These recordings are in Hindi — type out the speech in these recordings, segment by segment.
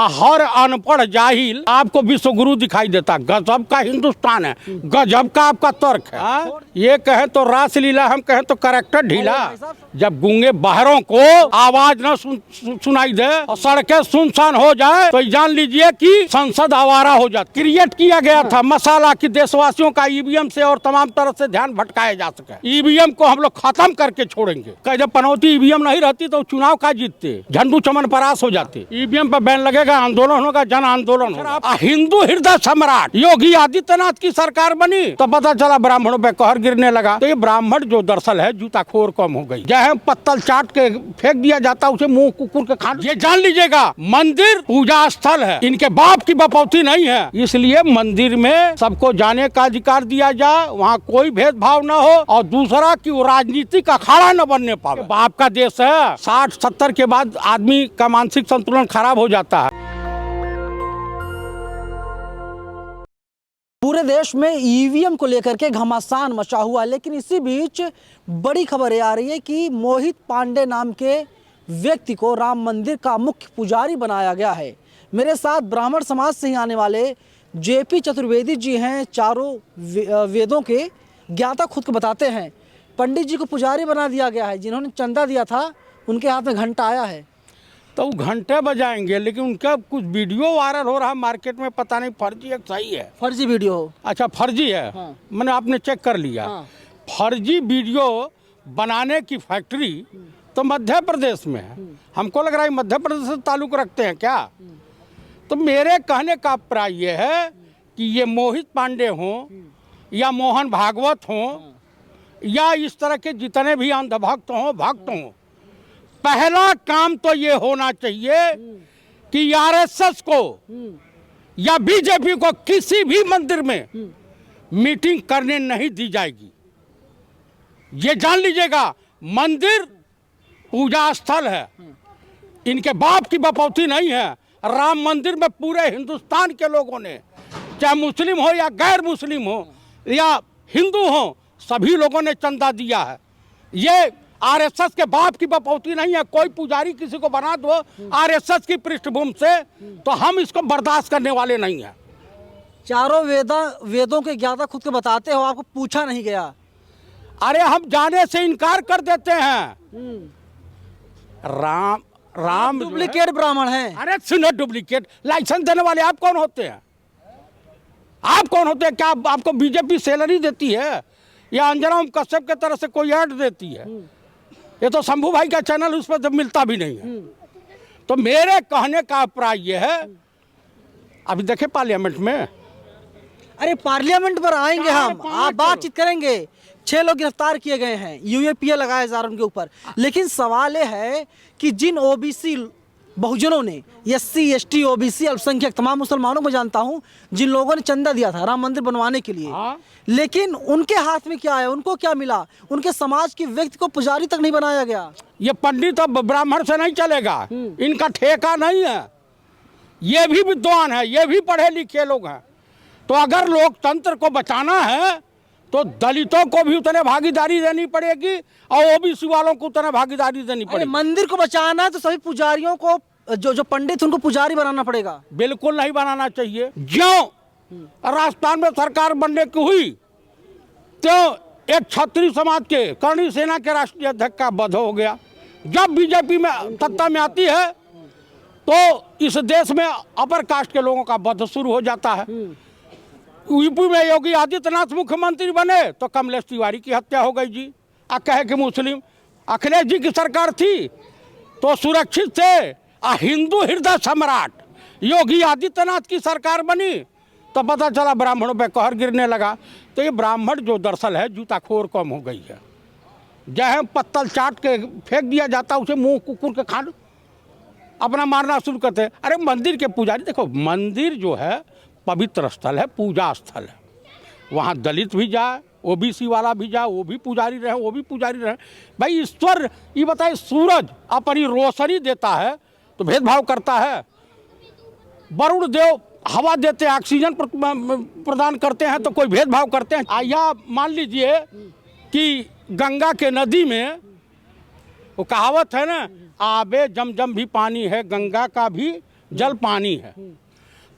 हर अनपढ़ जाहिल आपको विश्व गुरु दिखाई देता। गजब का हिंदुस्तान है, गजब का आपका तर्क है। ये कहे तो रासलीला, हम कहें तो करेक्टर ढीला। जब गूंगे बहरों को आवाज न सुनाई दे और सड़कें सुनसान हो जाए तो जान लीजिए कि संसद आवारा हो जाती। क्रिएट किया गया था मसाला कि देशवासियों का ईवीएम से और तमाम तरह से ध्यान भटकाया जा सके। ईवीएम को हम लोग खत्म करके छोड़ेंगे। कहे जब पनौती ईवीएम नहीं रहती तो चुनाव का जीतते, झंडू चमन परास हो जाते। ईवीएम पर बैन लगेगा, आंदोलन होगा, जन आंदोलन होगा। हिंदू हृदय सम्राट योगी आदित्यनाथ की सरकार बनी तो पता चला ब्राह्मणों पे कहर गिरने लगा। तो ये ब्राह्मण जो दरअसल है जूताखोर कम हो गई। जहाँ पत्तल चाट के फेंक दिया जाता उसे मुंह कुकुर के खा। ये जान लीजिएगा मंदिर पूजा स्थल है, इनके बाप की बपौती नहीं है। इसलिए मंदिर में सबको जाने का अधिकार दिया जाए, वहाँ कोई भेदभाव न हो। और दूसरा कि वो राजनीतिक अखाड़ा न बनने पाए। बाप का देश है, 60-70 के बाद आदमी का मानसिक संतुलन खराब हो जाता है। पूरे देश में ईवीएम को लेकर के घमासान मचा हुआ है, लेकिन इसी बीच बड़ी खबर ये आ रही है कि मोहित पांडे नाम के व्यक्ति को राम मंदिर का मुख्य पुजारी बनाया गया है। मेरे साथ ब्राह्मण समाज से ही आने वाले जेपी चतुर्वेदी जी हैं, चारों वेदों के ज्ञाता खुद को बताते हैं। पंडित जी को पुजारी बना दिया गया है। जिन्होंने चंदा दिया था उनके हाथ में घंटा आया है, तो वो घंटे बजाएंगे, लेकिन उनका कुछ वीडियो वायरल हो रहा है मार्केट में, पता नहीं फर्जी है सही है। फर्जी वीडियो हो? अच्छा फर्जी है। हाँ। मैंने आपने चेक कर लिया। हाँ। फर्जी वीडियो बनाने की फैक्ट्री तो मध्य प्रदेश में है। हमको लग रहा है मध्य प्रदेश से ताल्लुक रखते हैं क्या। तो मेरे कहने का अभिप्राय ये है कि ये मोहित पांडे हों या मोहन भागवत हों या इस तरह के जितने भी अंधभक्त हों, भक्त हों, पहला काम तो ये होना चाहिए कि आरएसएस को या बीजेपी को किसी भी मंदिर में मीटिंग करने नहीं दी जाएगी। ये जान लीजिएगा मंदिर पूजा स्थल है, इनके बाप की बपौती नहीं है। राम मंदिर में पूरे हिंदुस्तान के लोगों ने, चाहे मुस्लिम हो या गैर मुस्लिम हो या हिंदू हो, सभी लोगों ने चंदा दिया है। ये आरएसएस के बाप की बपौती नहीं है। कोई पुजारी किसी को बना दो आरएसएस की पृष्ठभूमि से तो हम इसको बर्दाश्त करने वाले नहीं हैं। चारों वेदों के ज्ञाता खुद को बताते हो, आपको पूछा नहीं गया? अरे हम जाने से इनकार कर देते हैं। राम डुप्लीकेट ब्राह्मण हैं। अरे सुनो, डुप्लीकेट लाइसेंस देने वाले आप कौन होते हैं? आप कौन होते हैं? क्या आपको बीजेपी सैलरी देती है या अंजना कश्यप के तरह से कोई ऐड देती है? ये तो शंभू भाई का चैनल, उस पर तो मिलता भी नहीं है। तो मेरे कहने का अभिप्राय ये है, अभी देखे पार्लियामेंट में, अरे पार्लियामेंट पर आएंगे हम, आप बातचीत करेंगे। 6 लोग गिरफ्तार किए गए हैं, यूएपीए लगाया जा रहा है उनके ऊपर। लेकिन सवाल ये है कि जिन ओबीसी बहुजनों ने, एससी एसटी ओबीसी अल्पसंख्यक तमाम मुसलमानों को जानता हूं, जिन लोगों ने चंदा दिया था राम मंदिर बनवाने के लिए, लेकिन उनके हाथ में क्या है, उनको क्या मिला? उनके समाज के व्यक्ति को पुजारी तक नहीं बनाया गया। ये पंडित अब ब्राह्मण से नहीं चलेगा, इनका ठेका नहीं है। ये भी विद्वान है, ये भी पढ़े लिखे लोग हैं। तो अगर लोकतंत्र को बचाना है तो दलितों को भी उतने भागीदारी देनी पड़ेगी और ओबीसी वालों को उतने भागीदारी देनी पड़ेगी। मंदिर को बचाना है तो सभी पुजारियों को, जो पंडित उनको पुजारी बनाना पड़ेगा। बिल्कुल नहीं बनाना चाहिए। जो राजस्थान में सरकार बनने की हुई तो एक क्षत्रिय समाज के करणी सेना के राष्ट्रीय अध्यक्ष का वध हो गया। जब बीजेपी में सत्ता में आती है तो इस देश में अपर कास्ट के लोगों का वध शुरू हो जाता है। यूपी में योगी आदित्यनाथ मुख्यमंत्री बने तो कमलेश तिवारी की हत्या हो गई जी। कहे कि मुस्लिम, अखिलेश जी की सरकार थी तो सुरक्षित थे। हिंदू हृदय सम्राट योगी आदित्यनाथ की सरकार बनी तो पता चला ब्राह्मणों पे कहर गिरने लगा। तो ये ब्राह्मण जो दरअसल है जूताखोर कम हो गई है। जहाँ पत्तल चाट के फेंक दिया जाता उसे मुंह कुकुर के खा अपना मारना शुरू करते हैं। अरे मंदिर के पुजारी, देखो मंदिर जो है पवित्र स्थल है, पूजा स्थल है। वहाँ दलित भी जाए, ओबीसी वाला भी जाए, वो भी पुजारी रहे, वो भी पुजारी रहे। भाई ईश्वर ये बताए, सूरज अपनी रोशनी देता है तो भेदभाव करता है। वरुण देव हवा देते हैं, ऑक्सीजन प्रदान करते हैं तो कोई भेदभाव करते हैं? या मान लीजिए कि गंगा के नदी में वो कहावत है ना, आबे जमजम भी पानी है, गंगा का भी जल पानी है।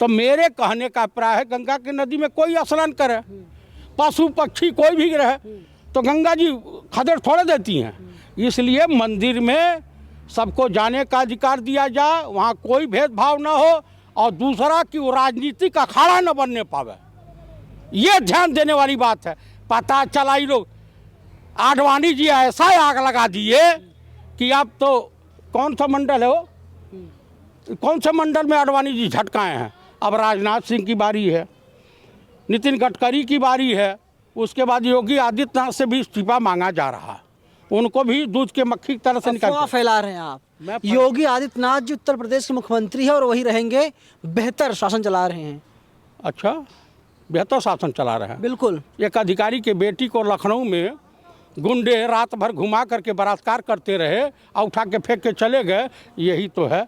तो मेरे कहने का अभिप्राय है गंगा की नदी में कोई स्नान करे, पशु पक्षी कोई भी रहे, तो गंगा जी खदेड़ थोड़े देती हैं। इसलिए मंदिर में सबको जाने का अधिकार दिया जाए, वहाँ कोई भेदभाव ना हो, और दूसरा कि वो राजनीतिक अखाड़ा न बनने पावे, ये ध्यान देने वाली बात है। पता चला ही लोग आडवाणी जी ऐसा आग लगा दिए कि आप तो कौन सा मंडल है वो, कौन से मंडल में आडवाणी जी झटकाए हैं। अब राजनाथ सिंह की बारी है, नितिन गडकरी की बारी है, उसके बाद योगी आदित्यनाथ से भी इस्तीफा मांगा जा रहा है, उनको भी दूध के मक्खी की तरह से अफवाह फैला रहे हैं आप। योगी आदित्यनाथ जी उत्तर प्रदेश के मुख्यमंत्री है और वही रहेंगे, बेहतर शासन चला रहे हैं। अच्छा, बेहतर शासन चला रहे हैं। बिल्कुल। एक अधिकारी के बेटी को लखनऊ में गुंडे रात भर घुमा करके बलात्कार करते रहे और उठा के फेंक के चले गए, यही तो है।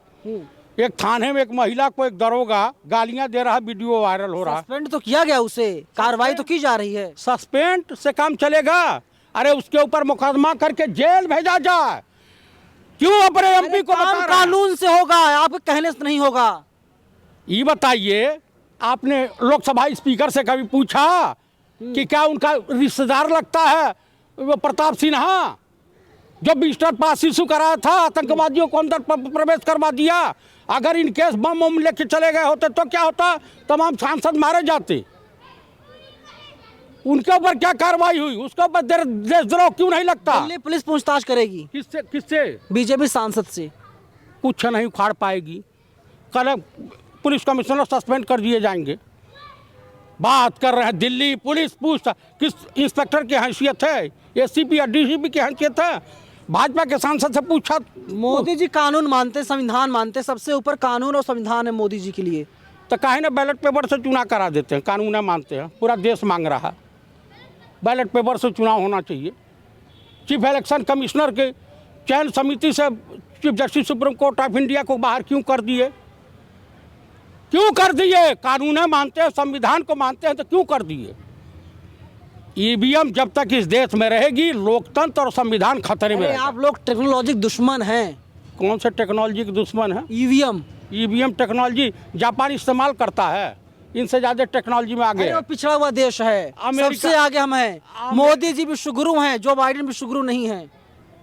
एक थाने में एक महिला को एक दरोगा गालियां दे रहा, वीडियो वायरल हो रहा। सस्पेंड तो किया गया, उसे कार्रवाई तो की जा रही है। सस्पेंड से काम चलेगा? अरे उसके ऊपर मुकदमा करके जेल भेजा जाए। क्यों अपने एमपी को बता रहे हैं? कानून से होगा, आपके कहने से नहीं होगा। ये बताइए, आपने लोकसभा स्पीकर से कभी पूछा कि क्या उनका रिश्तेदार लगता है वो प्रताप सिन्हा, जो विजिटर पास इशू कराया था, आतंकवादियों को अंदर प्रवेश करवा दिया? अगर इन केस बम वम लेके चले गए होते तो क्या होता? तमाम सांसद मारे जाते। उनके ऊपर क्या कार्रवाई हुई? उसके ऊपर देशद्रोह क्यों नहीं लगता? दिल्ली पुलिस पूछताछ करेगी। किससे किससे? बीजेपी सांसद से। कुछ नहीं उखाड़ पाएगी। कल पुलिस कमिश्नर सस्पेंड कर दिए जाएंगे। बात कर रहे हैं दिल्ली पुलिस पूछताछ, किस इंस्पेक्टर की हैसियत है? एसीपी या डीसीपी की हैसियत है? भाजपा के सांसद से पूछा। मोदी जी कानून मानते, संविधान मानते, सबसे ऊपर कानून और संविधान है मोदी जी के लिए। तो काहे ना बैलेट पेपर से चुनाव करा देते हैं? कानून मानते हैं, पूरा देश मांग रहा है बैलेट पेपर से चुनाव होना चाहिए। चीफ इलेक्शन कमिश्नर के चयन समिति से chief justice supreme court of India को बाहर क्यों कर दिए? क्यों कर दिए? कानून मानते हैं, संविधान को मानते हैं, तो क्यों कर दिए? ईवीएम जब तक इस देश में रहेगी, लोकतंत्र और संविधान खतरे में रहेगा। आप लोग टेक्नोलॉजी दुश्मन हैं। कौन से टेक्नोलॉजी के दुश्मन है? ईवीएम टेक्नोलॉजी जापान इस्तेमाल करता है, इनसे ज्यादा टेक्नोलॉजी में आगे है। पिछड़ा हुआ देश है, सबसे आगे हम हैं। मोदी जी विश्वगुरु हैं, जो बाइडेन विश्वगुरु नहीं है।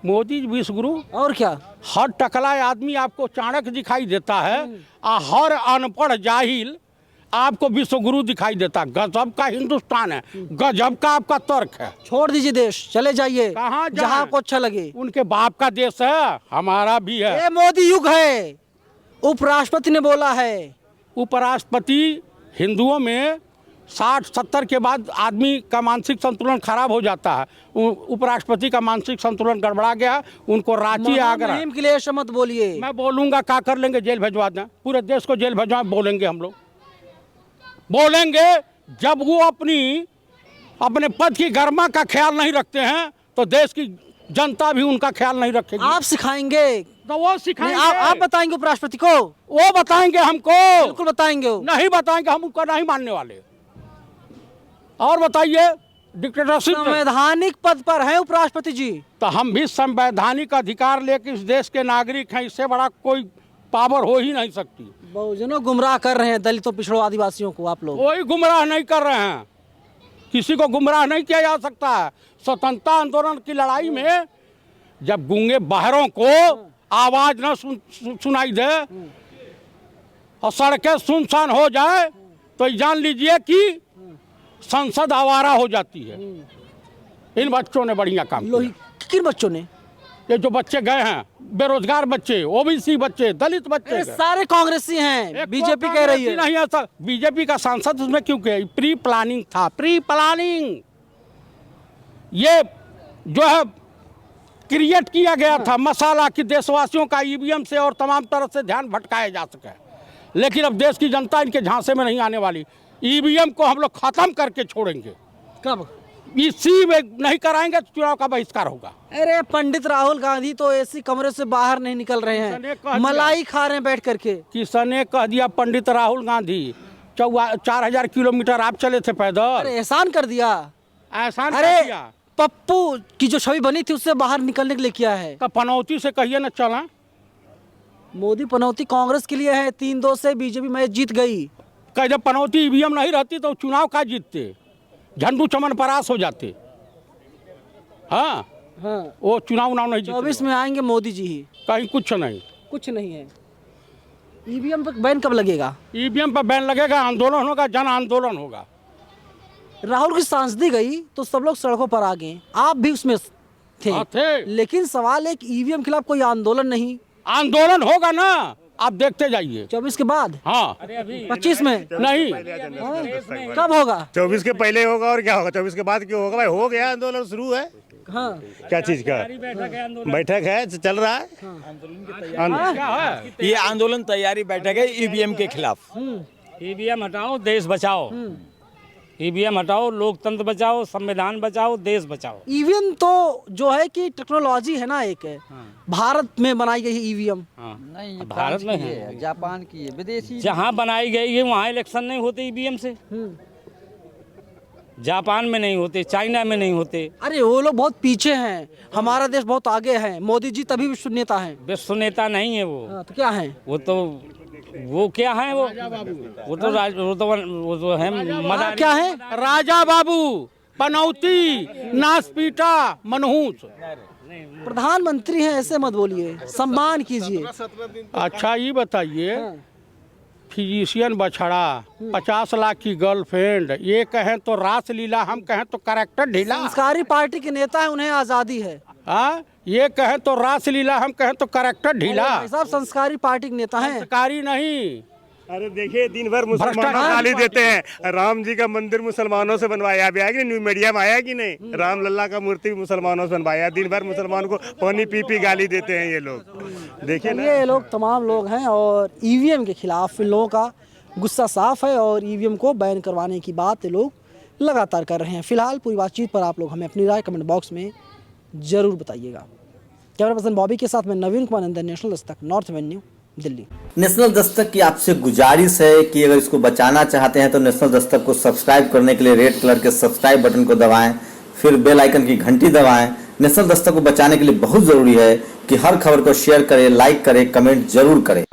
मोदी जी विश्वगुरु और क्या? हर टकला आदमी आपको चाणक्य दिखाई देता है, और हर अनपढ़ जाहिल आपको विश्वगुरु दिखाई देता। गजब का हिंदुस्तान है, गजब का आपका तर्क है। छोड़ दीजिए देश, चले जाइए कहाँ जहाँ आपको अच्छा लगे। उनके बाप का देश है, हमारा भी है। ये मोदी युग है, उपराष्ट्रपति ने बोला है। उपराष्ट्रपति हिंदुओं में 60-70 के बाद आदमी का मानसिक संतुलन खराब हो जाता है। उपराष्ट्रपति का मानसिक संतुलन गड़बड़ा गया, उनको रांची आगरा के लिए ऐसा मत बोलिए। मैं बोलूंगा क्या कर लेंगे? जेल भिजवा दें, पूरे देश को जेल भिजवा बोलेंगे हम लोग। बोलेंगे जब वो अपने पद की गरिमा का ख्याल नहीं रखते हैं, तो देश की जनता भी उनका ख्याल नहीं रखेगी। आप सिखाएंगे? तो वो सिखाएंगे। आप बताएंगे उपराष्ट्रपति को? वो बताएंगे हमको। बिल्कुल बताएंगे। नहीं बताएंगे, हम उनका नहीं मानने वाले। और बताइए, डिक्टेटरशिप संवैधानिक पद पर है उपराष्ट्रपति जी, तो हम भी संवैधानिक अधिकार लेकर इस देश के नागरिक हैं। इससे बड़ा कोई पावर हो ही नहीं सकती। बहुजनों गुमराह कर रहे हैं दलितों, पिछड़ों, आदिवासियों को। आप लोग कोई गुमराह नहीं कर रहे हैं, किसी को गुमराह नहीं किया जा सकता है। स्वतंत्रता आंदोलन की लड़ाई में जब गूंगे बहरों को आवाज न सुनाई दे और सड़कें सुनसान हो जाए, तो जान लीजिए कि संसद आवारा हो जाती है। इन बच्चों ने बढ़िया काम किया। किन बच्चों ने? ये जो बच्चे गए हैं, बेरोजगार बच्चे, ओबीसी बच्चे, दलित बच्चे, सारे कांग्रेसी हैं। बीजेपी कह रही है नहीं ऐसा। बीजेपी का सांसद उसमें क्यों कहे? प्री प्लानिंग था, प्री प्लानिंग। ये जो है क्रिएट किया गया था मसाला कि देशवासियों का ईवीएम से और तमाम तरह से ध्यान भटकाया जा सके। लेकिन अब देश की जनता इनके झांसे में नहीं आने वाली। ईवीएम को हम लोग खत्म करके छोड़ेंगे। कब? इसी में नहीं कराएंगे तो चुनाव का बहिष्कार होगा। अरे पंडित राहुल गांधी तो ऐसी कमरे से बाहर नहीं निकल रहे हैं, मलाई खा रहे हैं बैठ करके। किसने कह दिया पंडित राहुल गांधी? 4000 किलोमीटर आप चले थे पैदल। अरे एहसान कर दिया। एहसान अरे कर दिया। पप्पू की जो छवि बनी थी उससे बाहर निकलने के लिए किया है। तो पनौती से कहिए न चला। मोदी पनौती कांग्रेस के लिए है, 3-2 से बीजेपी मैच जीत गई। क्या जब पनौती ईवीएम नहीं रहती तो चुनाव का जीतते, झंडू चमन परास हो जाते। हाँ हाँ, वो चुनाव नहीं जीते। 24 में आएंगे मोदी जी ही। कहीं कुछ नहीं। कुछ नहीं है। ईवीएम पर बैन कब लगेगा? ईवीएम पर बैन लगेगा, आंदोलन होगा, जन आंदोलन होगा। राहुल की सांसदी गई तो सब लोग सड़कों पर आ गए, आप भी उसमें थे। लेकिन सवाल है कि ईवीएम के खिलाफ कोई आंदोलन नहीं। आंदोलन होगा ना, आप देखते जाइए। 24 के बाद? हाँ। 25 में नहीं, कब होगा? 24 के पहले होगा और क्या होगा? 24 के बाद क्यों होगा भाई? हो गया, आंदोलन शुरू है। हाँ, क्या चीज का बैठक है, चल रहा है। क्या है? ये आंदोलन तैयारी बैठक है ईवीएम के खिलाफ। ईवीएम हटाओ, देश बचाओ। ईवीएम हटाओ, लोकतंत्र बचाओ, संविधान बचाओ, देश बचाओ। ईवीएम तो जो है कि टेक्नोलॉजी है ना, एक है भारत में बनाई गई ईवीएम। नहीं, भारत में है, जापान की है, विदेशी। जहाँ बनाई गई है वहाँ इलेक्शन नहीं होते ईवीएम से। जापान में नहीं होते, चाइना में नहीं होते। अरे वो लोग बहुत पीछे हैं, हमारा देश बहुत आगे है। मोदी जी तभी विश्व नेता हैं। विश्व नेता नहीं है वो। हाँ, तो क्या है? वो क्या है वो तो है मदारी। क्या है? राजा बाबू, पनौती, नासपीटा, मनहूस। प्रधानमंत्री हैं, ऐसे मत बोलिए, सम्मान कीजिए। अच्छा ये बताइए, फिजिशियन बछड़ा, 50 लाख की गर्लफ्रेंड, ये कहें तो रासलीला, हम कहें तो कैरेक्टर ढीला। संस्कारी पार्टी के नेता है, उन्हें आजादी है। हाँ, ये कहें तो रासलीला, हम कहें तो कैरेक्टर ढीला। भाई साहब संस्कारी पार्टी के नेता हैं। संस्कारी नहीं। अरे देखिए, दिन भर मुसलमानों को गाली देते हैं। राम जी का मंदिर मुसलमानों से बनवाया, अभी आया कि न्यू मीडिया में आया कि नहीं? राम लल्ला का मूर्ति मुसलमानों से बनवाया। दिन भर मुसलमानों को पानी पी गाली देते हैं ये लोग। देखिए ना, ये लोग तमाम लोग हैं और ईवीएम के खिलाफ इन लोगों का गुस्सा साफ है और ईवीएम को बैन करवाने की बात ये लोग लगातार कर रहे हैं। फिलहाल पूरी बातचीत पर आप लोग हमें अपनी राय कमेंट बॉक्स में जरूर बताइएगा। कैमरा पर्सन बॉबी के साथ में नवीन कुमार नंदन, national Dastak, north Avenue, Delhi. National Dastak की आपसे गुजारिश है कि अगर इसको बचाना चाहते हैं तो नेशनल दस्तक को सब्सक्राइब करने के लिए रेड कलर के सब्सक्राइब बटन को दबाएं, फिर बेल आइकन की घंटी दबाएं। नेशनल दस्तक को बचाने के लिए बहुत जरूरी है कि हर खबर को शेयर करें, लाइक करें, कमेंट जरूर करें।